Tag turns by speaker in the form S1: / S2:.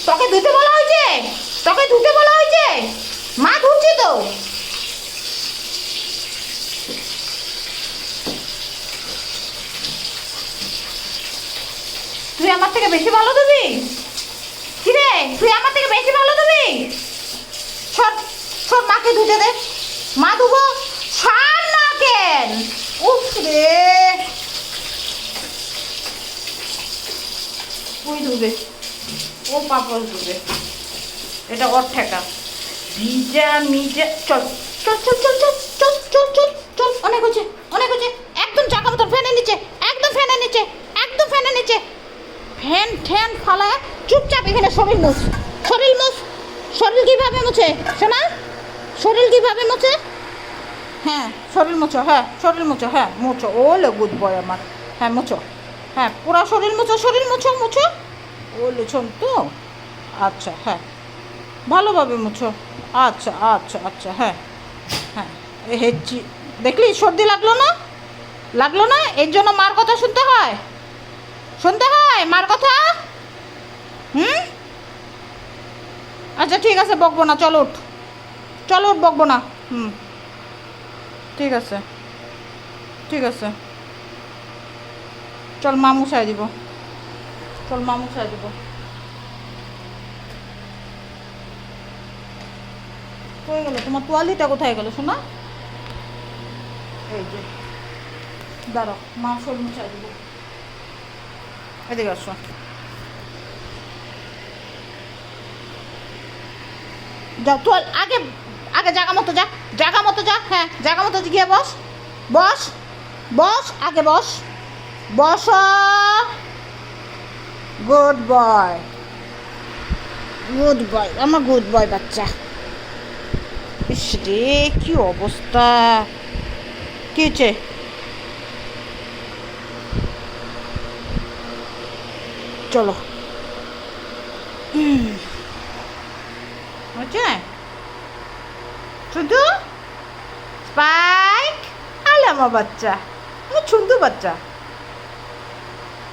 S1: তোকে ধুতে বলা হয়েছে, তোকে ধুতে বলা হয়েছে, মা ধুচ্ছে তো। তুই আমার থেকে বেশি ভালো দিবি? কিরে তুই আমার থেকে বেশি ভালো দিবি? সব সব মাকে ধুতে দে, মা ধুবো। সার না কেন? উফ রে, তুই ধুবে, ও পাপড় ধুবে, এটা ওর ঠেকা। ভিজা মিজা, চল চল চল চল চল চল চল চল চল, অনেক হচ্ছে, অনেক হচ্ছে। একদম চাকা মতো ফ্যানের নিচে, একদম ফ্যানের নিচে, একদম ফ্যানের নিচে। ফ্যান ঠ্যান ফালা, চুপচাপ এখানে শরীর মুছ, শরীর মুছ। শরীর কীভাবে মুছে শোনা? শরীর কীভাবে মুছে? হ্যাঁ শরীর মুছো, হ্যাঁ শরীর মুছো, হ্যাঁ মুছো। ওলে গুড বয় আমার, হ্যাঁ মুছো, হ্যাঁ পুরা শরীর মুছো, শরীর মুছো মুছো। ওলে শোন তো, আচ্ছা হ্যাঁ ভালোভাবে মুছো। আচ্ছা আচ্ছা আচ্ছা, হ্যাঁ হ্যাঁ। হেঁচি দেখলি, সর্দি লাগলো না? লাগলো না? এর জন্য মার কথা শুনতে হয়, শুনতে হয় মার কথা। হুম, আচ্ছা ঠিক আছে, বকবো না, চলো উঠ, চলো উঠ, বকবো না। হুম ঠিক আছে, ঠিক আছে, চল মা মুছাই দিব, চল মা মুছাই দিব। হয়ে গেল, তোমার তোয়ালিটা কোথায় গেল শোনা? এই যে দাঁড়াও, মা শরীর মুছাই দিব। এদিকে আসো, যা তোয়াল আগে, আগে জায়গা মতো যা, জায়গা মতো যা, হ্যাঁ জায়গা মতো গিয়ে বস, বস বস, আগে বস, বস। গুড বয়, গুড বয়, আমার গুড বয় বাচ্চা। ইস রে কি অবস্থা, কি হয়েছে? চলো হচ্ছে শুধু স্পাইক, আলে আমার বাচ্চা, আমার সুন্দর বাচ্চা।